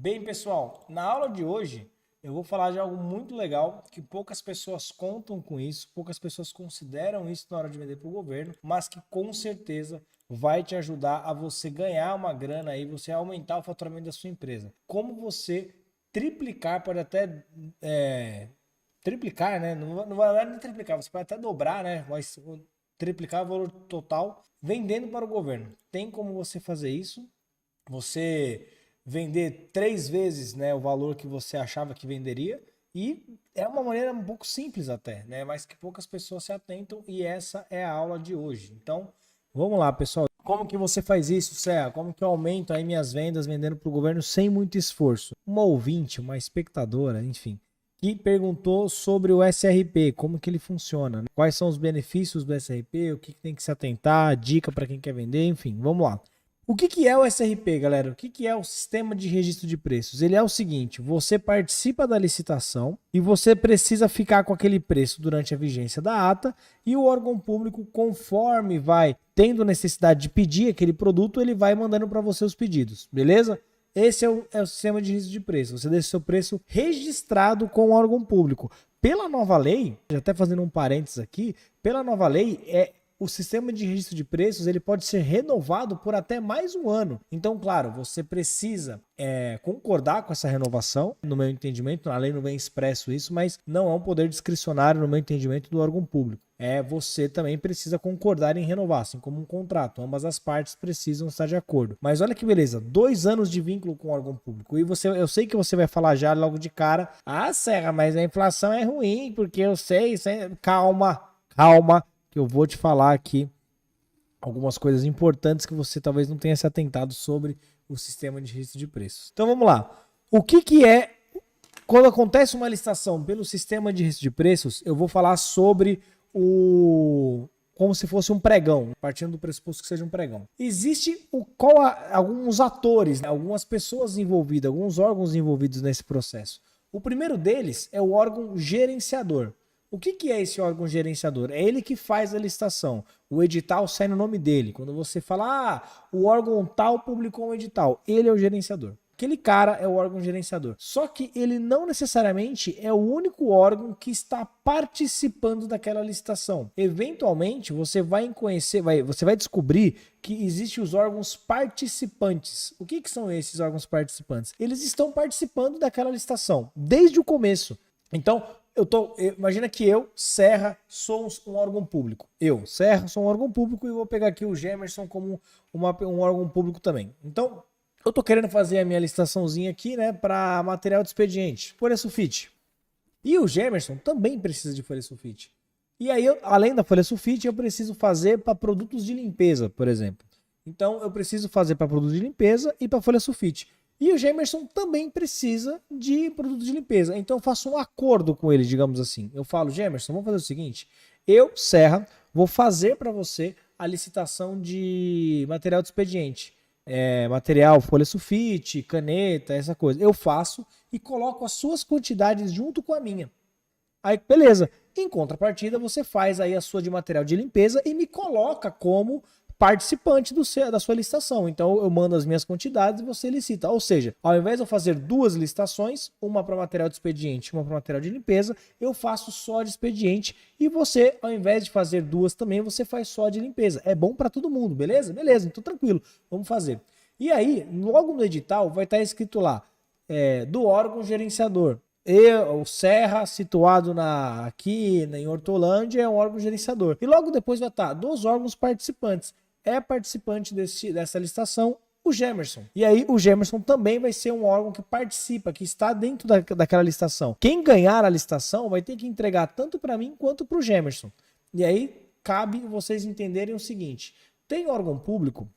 Bem, pessoal, na aula de hoje eu vou falar de algo muito legal que poucas pessoas contam com isso, poucas pessoas consideram isso na hora de vender para o governo, mas que com certeza vai te ajudar a você ganhar uma grana aí, você aumentar o faturamento da sua empresa. Como você triplicar, pode até triplicar, né? Não vai nem triplicar, você pode até dobrar, né? Mas triplicar o valor total vendendo para o governo. Tem como você fazer isso? Você vender 3 vezes, né, o valor que você achava que venderia, e é uma maneira um pouco simples até, né, mas que poucas pessoas se atentam, e essa é a aula de hoje. Então, vamos lá, pessoal. Como que você faz isso, Serra? Como que eu aumento aí minhas vendas vendendo para o governo sem muito esforço? Uma ouvinte, uma espectadora, enfim, que perguntou sobre o SRP, como que ele funciona, né? Quais são os benefícios do SRP, o que tem que se atentar, dica para quem quer vender, enfim, vamos lá. O que é o SRP, galera? O que é o Sistema de Registro de Preços? Ele é o seguinte, você participa da licitação e você precisa ficar com aquele preço durante a vigência da ata, e o órgão público, conforme vai tendo necessidade de pedir aquele produto, ele vai mandando para você os pedidos, beleza? Esse é o Sistema de Registro de Preços. Você deixa seu preço registrado com o órgão público. Pela nova lei, até fazendo um parênteses aqui, pela nova lei, o sistema de registro de preços ele pode ser renovado por até mais um ano. Então, claro, você precisa concordar com essa renovação, no meu entendimento, a lei não vem expresso isso, mas não é um poder discricionário, no meu entendimento, do órgão público. Você também precisa concordar em renovar, assim como um contrato. Ambas as partes precisam estar de acordo. Mas olha que beleza, 2 anos de vínculo com o órgão público. E eu sei que você vai falar já logo de cara, Serra, mas a inflação é ruim, porque eu sei. Calma, que eu vou te falar aqui algumas coisas importantes que você talvez não tenha se atentado sobre o sistema de registro de preços. Então vamos lá. O que é, quando acontece uma licitação pelo sistema de registro de preços, eu vou falar sobre como se fosse um pregão, partindo do pressuposto que seja um pregão. Existe alguns atores, né, algumas pessoas envolvidas, alguns órgãos envolvidos nesse processo. O primeiro deles é o órgão gerenciador. O que é esse órgão gerenciador? É ele que faz a licitação. O edital sai no nome dele. Quando você fala, o órgão tal publicou um edital, ele é o gerenciador. Aquele cara é o órgão gerenciador. Só que ele não necessariamente é o único órgão que está participando daquela licitação. Eventualmente, você vai descobrir que existem os órgãos participantes. O que são esses órgãos participantes? Eles estão participando daquela licitação desde o começo. Então, imagina que eu, Serra, sou um órgão público. Eu, Serra, sou um órgão público e vou pegar aqui o Gemerson como um órgão público também. Então, eu tô querendo fazer a minha licitaçãozinha aqui, né, para material de expediente, folha sulfite. E o Gemerson também precisa de folha sulfite. E aí, além da folha sulfite, eu preciso fazer para produtos de limpeza, por exemplo. Então, eu preciso fazer para produtos de limpeza e para folha sulfite. E o Gemerson também precisa de produtos de limpeza. Então eu faço um acordo com ele, digamos assim. Eu falo, Gemerson, vamos fazer o seguinte. Eu, Serra, vou fazer para você a licitação de material de expediente. Material, folha sulfite, caneta, essa coisa. Eu faço e coloco as suas quantidades junto com a minha. Aí, beleza. Em contrapartida, você faz aí a sua de material de limpeza e me coloca como participante da sua licitação. Então eu mando as minhas quantidades e você licita. Ou seja, ao invés de eu fazer 2 licitações, uma para material de expediente, uma para material de limpeza, eu faço só de expediente, e você, ao invés de fazer 2 também, você faz só de limpeza. É bom para todo mundo, beleza? Beleza, então tranquilo, vamos fazer. E aí, logo no edital vai estar escrito lá, do órgão gerenciador. O Serra, situado aqui em Hortolândia, é um órgão gerenciador. E logo depois vai estar dos órgãos participantes. É participante dessa licitação o Gemerson. E aí o Gemerson também vai ser um órgão que participa, que está dentro daquela licitação. Quem ganhar a licitação vai ter que entregar tanto para mim quanto para o Gemerson. E aí cabe vocês entenderem o seguinte. Tem órgão público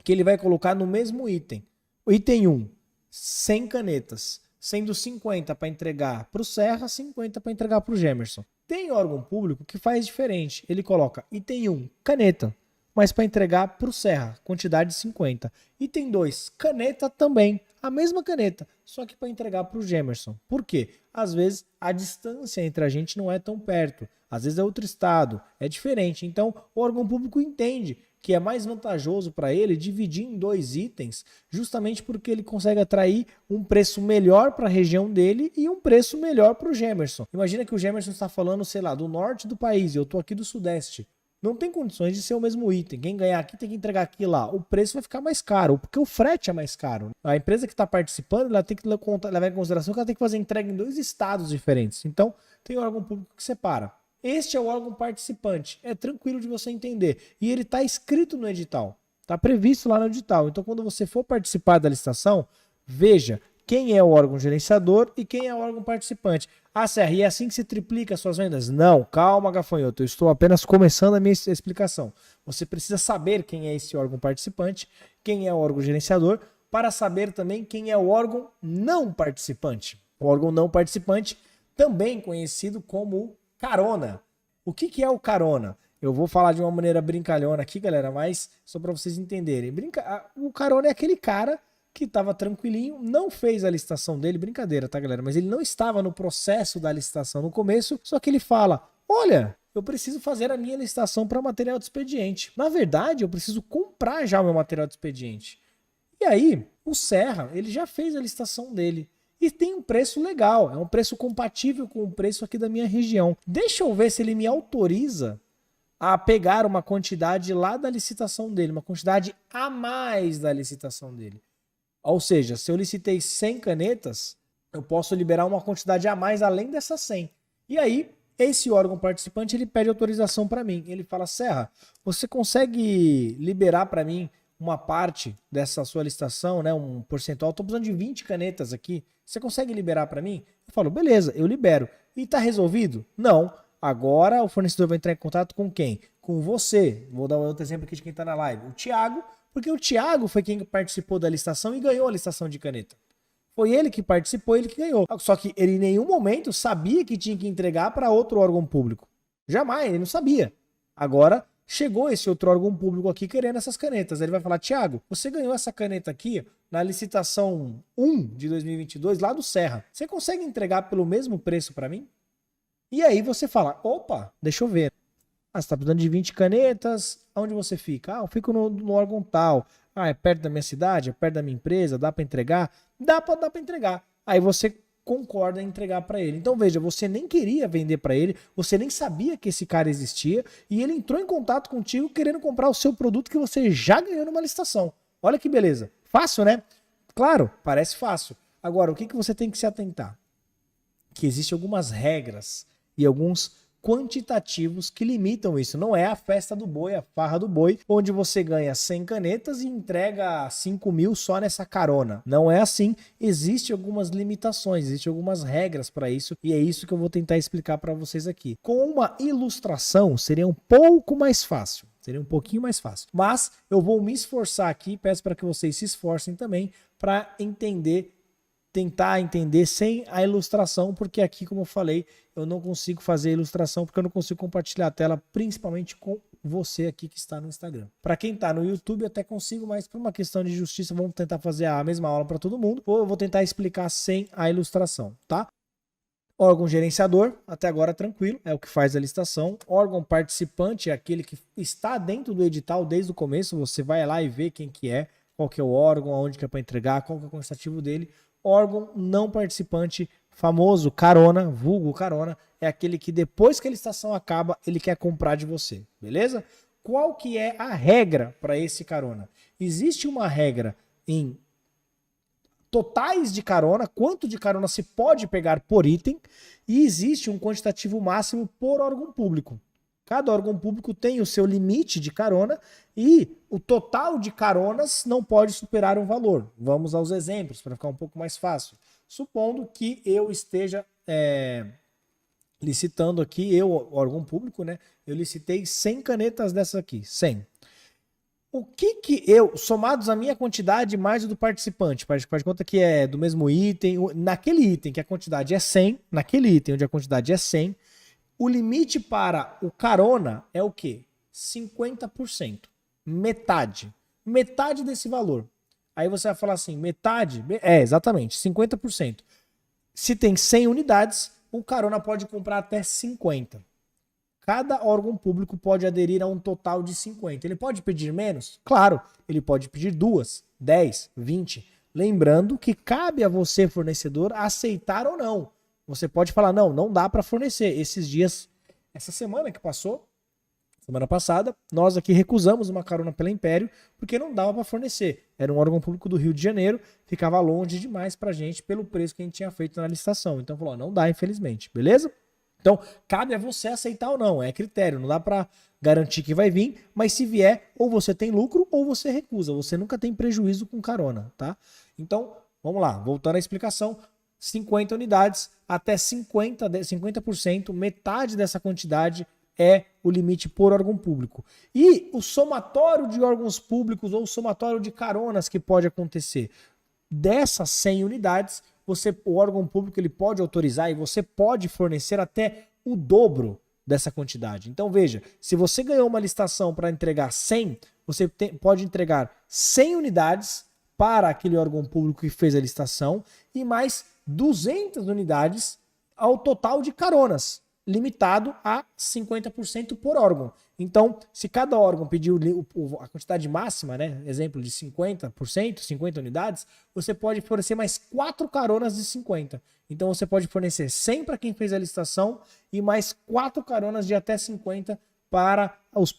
que ele vai colocar no mesmo item. O item 1, 100 canetas, sendo 50 para entregar para o Serra, 50 para entregar para o Gemerson. Tem órgão público que faz diferente. Ele coloca item 1, caneta, mas para entregar para o Serra, quantidade de 50. Item 2, caneta também, a mesma caneta, só que para entregar para o Gemerson. Por quê? Às vezes a distância entre a gente não é tão perto, às vezes é outro estado, é diferente. Então o órgão público entende que é mais vantajoso para ele dividir em 2 itens, justamente porque ele consegue atrair um preço melhor para a região dele e um preço melhor para o Gemerson. Imagina que o Gemerson está falando, sei lá, do norte do país e eu estou aqui do sudeste. Não tem condições de ser o mesmo item. Quem ganhar aqui tem que entregar aqui lá. O preço vai ficar mais caro, porque o frete é mais caro. A empresa que está participando, ela tem que levar em consideração que ela tem que fazer entrega em 2 estados diferentes. Então, tem órgão público que separa. Este é o órgão participante. É tranquilo de você entender. E ele está escrito no edital. Está previsto lá no edital. Então, quando você for participar da licitação, veja quem é o órgão gerenciador e quem é o órgão participante. Ah, Serra, e é assim que se triplica as suas vendas? Não, calma, gafanhoto. Eu estou apenas começando a minha explicação. Você precisa saber quem é esse órgão participante, quem é o órgão gerenciador, para saber também quem é o órgão não participante. O órgão não participante, também conhecido como carona. O que é o carona? Eu vou falar de uma maneira brincalhona aqui, galera, mas só para vocês entenderem. O carona é aquele cara que estava tranquilinho, não fez a licitação dele, brincadeira, tá, galera? Mas ele não estava no processo da licitação no começo, só que ele fala, olha, eu preciso fazer a minha licitação para material de expediente. Na verdade, eu preciso comprar já o meu material de expediente. E aí, o Serra, ele já fez a licitação dele. E tem um preço legal, é um preço compatível com o preço aqui da minha região. Deixa eu ver se ele me autoriza a pegar uma quantidade lá da licitação dele, uma quantidade a mais da licitação dele. Ou seja, se eu licitei 100 canetas, eu posso liberar uma quantidade a mais além dessas 100. E aí, esse órgão participante, ele pede autorização para mim. Ele fala, Serra, você consegue liberar para mim uma parte dessa sua licitação, né, um percentual? Estou precisando de 20 canetas aqui. Você consegue liberar para mim? Eu falo, beleza, eu libero. E está resolvido? Não. Agora o fornecedor vai entrar em contato com quem? Com você. Vou dar outro exemplo aqui de quem está na live. O Thiago, porque o Thiago foi quem participou da licitação e ganhou a licitação de caneta. Foi ele que participou, ele que ganhou. Só que ele em nenhum momento sabia que tinha que entregar para outro órgão público. Jamais, ele não sabia. Agora chegou esse outro órgão público aqui querendo essas canetas. Ele vai falar, Thiago, você ganhou essa caneta aqui na licitação 1 de 2022 lá do Serra. Você consegue entregar pelo mesmo preço para mim? E aí você fala, opa, deixa eu ver. Ah, você está precisando de 20 canetas, onde você fica? Ah, eu fico no órgão tal. Ah, é perto da minha cidade, é perto da minha empresa, dá para entregar? Dá para entregar. Aí você concorda em entregar para ele. Então veja, você nem queria vender para ele, você nem sabia que esse cara existia e ele entrou em contato contigo querendo comprar o seu produto que você já ganhou numa licitação. Olha que beleza. Fácil, né? Claro, parece fácil. Agora, o que você tem que se atentar? Que existem algumas regras e alguns quantitativos que limitam isso. Não é a festa do boi, a farra do boi, onde você ganha 100 canetas e entrega 5.000 só nessa carona. Não é assim. Existem algumas limitações, existem algumas regras para isso e é isso que eu vou tentar explicar para vocês aqui. Com uma ilustração seria um pouco mais fácil. Seria um pouquinho mais fácil. Mas eu vou me esforçar aqui, peço para que vocês se esforcem também para tentar entender sem a ilustração, porque aqui, como eu falei, eu não consigo fazer a ilustração porque eu não consigo compartilhar a tela, principalmente com você aqui que está no Instagram. Para quem está no YouTube, eu até consigo, mas por uma questão de justiça, vamos tentar fazer a mesma aula para todo mundo, ou eu vou tentar explicar sem a ilustração, tá? Órgão gerenciador, até agora tranquilo, é o que faz a licitação. Órgão participante é aquele que está dentro do edital desde o começo, você vai lá e vê quem que é, qual que é o órgão, aonde que é para entregar, qual que é o quantitativo dele. Órgão não participante, famoso carona, vulgo carona, é aquele que depois que a licitação acaba, ele quer comprar de você, beleza? Qual que é a regra para esse carona? Existe uma regra em totais de carona, quanto de carona se pode pegar por item, e existe um quantitativo máximo por órgão público. Cada órgão público tem o seu limite de carona e o total de caronas não pode superar um valor. Vamos aos exemplos para ficar um pouco mais fácil. Supondo que eu esteja licitando aqui, órgão público, né? Eu licitei 100 canetas dessas aqui, 100. O que eu, somados a minha quantidade mais o do participante, faz de conta que é do mesmo item, naquele item que a quantidade é 100, naquele item onde a quantidade é 100, o limite para o carona é o quê? 50%. Metade. Metade desse valor. Aí você vai falar assim, metade? É, exatamente, 50%. Se tem 100 unidades, o carona pode comprar até 50. cada órgão público pode aderir a um total de 50. Ele pode pedir menos? Claro, ele pode pedir 2, 10, 20. Lembrando que cabe a você, fornecedor, aceitar ou não. Você pode falar, não dá para fornecer. Esses dias, essa semana que passou, semana passada, nós aqui recusamos uma carona pela Império porque não dava para fornecer. Era um órgão público do Rio de Janeiro, ficava longe demais pra gente pelo preço que a gente tinha feito na licitação. Então falou, não dá, infelizmente, beleza? Então, cabe a você aceitar ou não, é critério, não dá para garantir que vai vir, mas se vier, ou você tem lucro ou você recusa, você nunca tem prejuízo com carona, tá? Então, vamos lá, voltando à explicação, 50 unidades, até 50%, metade dessa quantidade é o limite por órgão público. E o somatório de órgãos públicos ou o somatório de caronas que pode acontecer, dessas 100 unidades, o órgão público ele pode autorizar e você pode fornecer até o dobro dessa quantidade. Então veja, se você ganhou uma licitação para entregar 100, você pode entregar 100 unidades para aquele órgão público que fez a licitação e mais 200 unidades ao total de caronas, limitado a 50% por órgão. Então, se cada órgão pedir a quantidade máxima, né, exemplo de 50%, 50 unidades, você pode fornecer mais 4 caronas de 50. Então, você pode fornecer 100 para quem fez a licitação e mais 4 caronas de até 50 para os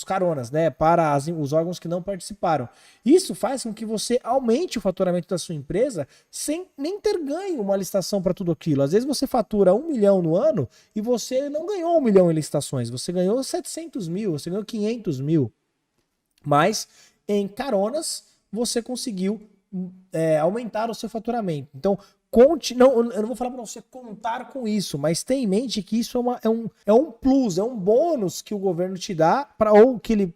caronas, né, para os órgãos que não participaram. Isso faz com que você aumente o faturamento da sua empresa sem nem ter ganho uma licitação para tudo aquilo. Às vezes você fatura 1 milhão no ano e você não ganhou 1 milhão em licitações, você ganhou 700 mil, você ganhou 500 mil. Mas em caronas você conseguiu aumentar o seu faturamento. Então, eu não vou falar para você contar com isso, mas tenha em mente que isso é um plus, é um bônus que o governo te dá, ou que ele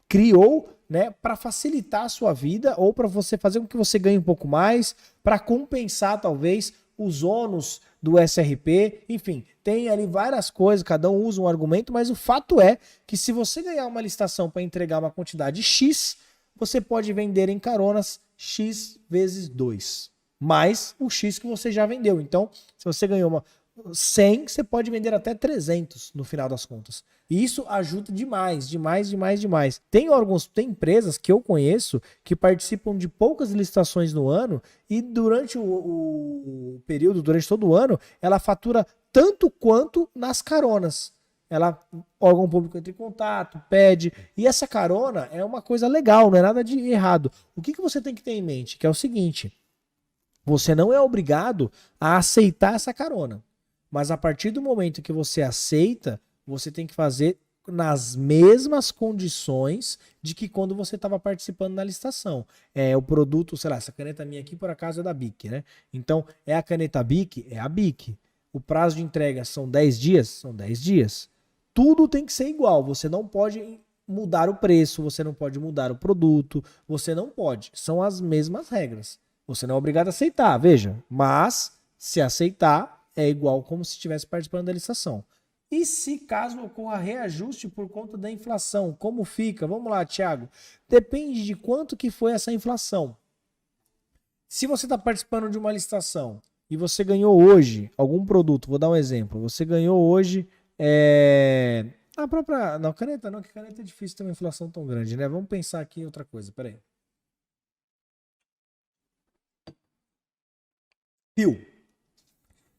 criou, né, para facilitar a sua vida, ou para você fazer com que você ganhe um pouco mais, para compensar talvez os ônus do SRP, enfim, tem ali várias coisas, cada um usa um argumento, mas o fato é que se você ganhar uma licitação para entregar uma quantidade X, você pode vender em caronas X vezes 2. Mais o X que você já vendeu. Então, se você ganhou 100, você pode vender até 300 no final das contas. E isso ajuda demais, demais, demais, demais. Tem empresas que eu conheço que participam de poucas licitações no ano e durante o período, durante todo o ano, ela fatura tanto quanto nas caronas. Órgão público entra em contato, pede, e essa carona é uma coisa legal, não é nada de errado. O que você tem que ter em mente? Que é o seguinte: você não é obrigado a aceitar essa carona. Mas a partir do momento que você aceita, você tem que fazer nas mesmas condições de que quando você estava participando da licitação. O produto, sei lá, essa caneta minha aqui por acaso é da Bic, né? Então, é a caneta Bic? É a Bic. O prazo de entrega são 10 dias? São 10 dias. Tudo tem que ser igual. Você não pode mudar o preço, você não pode mudar o produto, você não pode. São as mesmas regras. Você não é obrigado a aceitar, veja. Mas, se aceitar, é igual como se estivesse participando da licitação. E se caso ocorra reajuste por conta da inflação, como fica? Vamos lá, Thiago. Depende de quanto que foi essa inflação. Se você está participando de uma licitação e você ganhou hoje algum produto, vou dar um exemplo. Você ganhou hoje a própria... Não, caneta não, que caneta é difícil ter uma inflação tão grande, né? Vamos pensar aqui em outra coisa, peraí. Fio.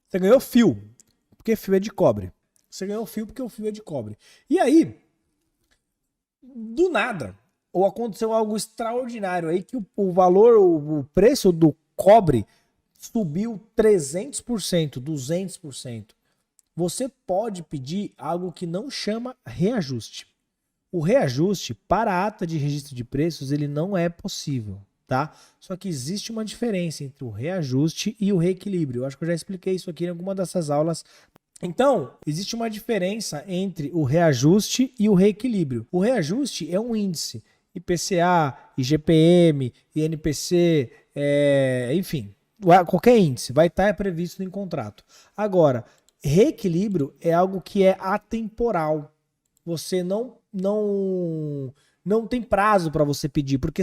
Você ganhou fio, porque fio é de cobre. Você ganhou fio porque o fio é de cobre. E aí, do nada, ou aconteceu algo extraordinário aí que o valor, o preço do cobre subiu 300%, 200%. Você pode pedir algo que não chama reajuste. O reajuste para a ata de registro de preços, ele não é possível. Tá? Só que existe uma diferença entre o reajuste e o reequilíbrio. Eu acho que eu já expliquei isso aqui em alguma dessas aulas. Então, existe uma diferença entre o reajuste e o reequilíbrio. O reajuste é um índice. IPCA, IGPM, INPC, enfim, qualquer índice vai estar previsto em contrato. Agora, reequilíbrio é algo que é atemporal. Você não tem prazo para você pedir, porque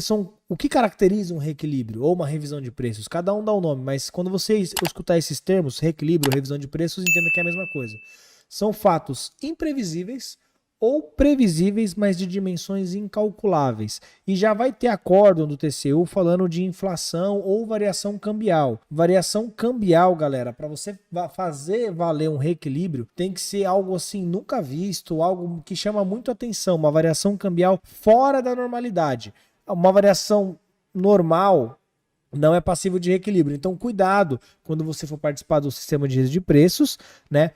o que caracteriza um reequilíbrio ou uma revisão de preços? Cada um dá um nome, mas quando você escutar esses termos, reequilíbrio, revisão de preços, entenda que é a mesma coisa. São fatos imprevisíveis ou previsíveis, mas de dimensões incalculáveis. E já vai ter acórdão do TCU falando de inflação ou variação cambial. Variação cambial, galera, para você fazer valer um reequilíbrio, tem que ser algo assim nunca visto, algo que chama muito atenção, uma variação cambial fora da normalidade. Uma variação normal não é passível de reequilíbrio. Então, cuidado quando você for participar do sistema de risco de preços, né?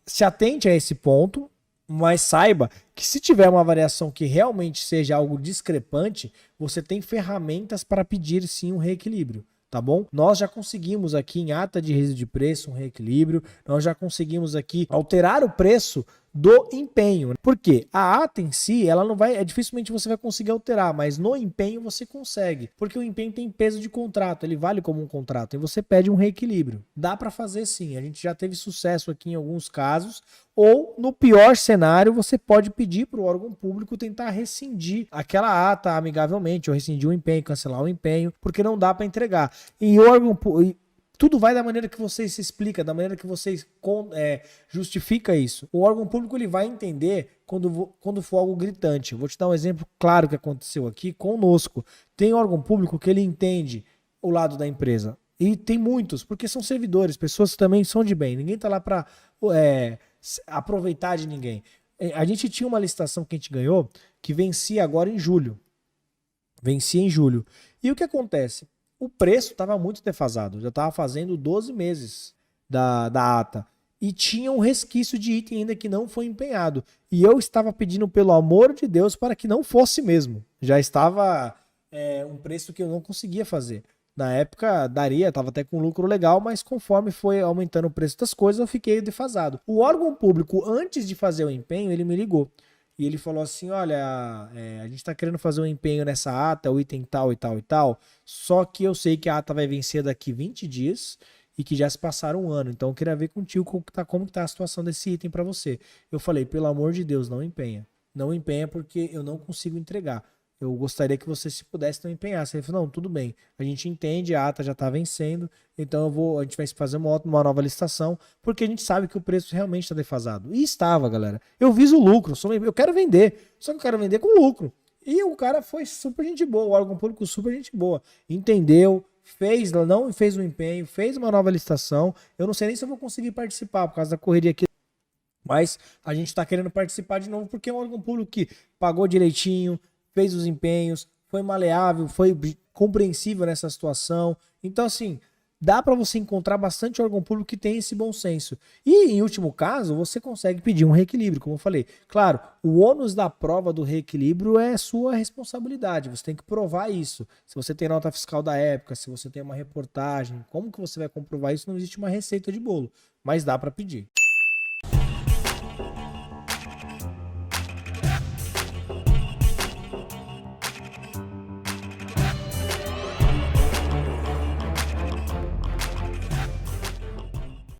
Se atente a esse ponto, mas saiba que se tiver uma variação que realmente seja algo discrepante, você tem ferramentas para pedir sim um reequilíbrio, tá bom? Nós já conseguimos aqui em ata de risco de preço um reequilíbrio, nós já conseguimos aqui alterar o preço do empenho. Por quê? A ata em si, ela não vai, dificilmente você vai conseguir alterar, mas no empenho você consegue, porque o empenho tem peso de contrato, ele vale como um contrato, e você pede um reequilíbrio. Dá para fazer sim, a gente já teve sucesso aqui em alguns casos, ou no pior cenário, você pode pedir para o órgão público tentar rescindir aquela ata amigavelmente, ou rescindir o empenho, cancelar o empenho, porque não dá para entregar. E o órgão tudo vai da maneira que você se explica, da maneira que você justifica isso. O órgão público ele vai entender quando for algo gritante. Eu vou te dar um exemplo claro que aconteceu aqui conosco. Tem órgão público que ele entende o lado da empresa. E tem muitos, porque são servidores, pessoas que também são de bem. Ninguém está lá para aproveitar de ninguém. A gente tinha uma licitação que a gente ganhou que vencia agora em julho. Vencia em julho. E o que acontece? O preço estava muito defasado, já estava fazendo 12 meses da ata. E tinha um resquício de item ainda que não foi empenhado. E eu estava pedindo, pelo amor de Deus, para que não fosse mesmo. Já estava um preço que eu não conseguia fazer. Na época daria, estava até com lucro legal, mas conforme foi aumentando o preço das coisas, eu fiquei defasado. O órgão público, antes de fazer o empenho, ele me ligou. E ele falou assim, olha, a gente tá querendo fazer um empenho nessa ata, o item tal e tal e tal, só que eu sei que a ata vai vencer daqui 20 dias e que já se passaram um ano, então eu queria ver contigo como que tá a situação desse item para você. Eu falei, pelo amor de Deus, não empenha. Não empenha porque eu não consigo entregar. Eu gostaria que você, se pudesse, não empenhasse. Ele falou, não, tudo bem, a gente entende, a ata já está vencendo, então a gente vai fazer uma nova licitação, porque a gente sabe que o preço realmente está defasado. E estava, galera. Eu viso o lucro, eu quero vender, só que eu quero vender com lucro. E o cara foi super gente boa, o órgão público super gente boa. Entendeu, não fez um empenho, fez uma nova licitação. Eu não sei nem se eu vou conseguir participar por causa da correria aqui. Mas a gente está querendo participar de novo, porque é um órgão público que pagou direitinho, fez os empenhos, foi maleável, foi compreensível nessa situação. Então, assim, dá para você encontrar bastante órgão público que tem esse bom senso. E, em último caso, você consegue pedir um reequilíbrio, como eu falei. Claro, o ônus da prova do reequilíbrio é sua responsabilidade. Você tem que provar isso. Se você tem nota fiscal da época, se você tem uma reportagem, como que você vai comprovar isso? Não existe uma receita de bolo, mas dá para pedir.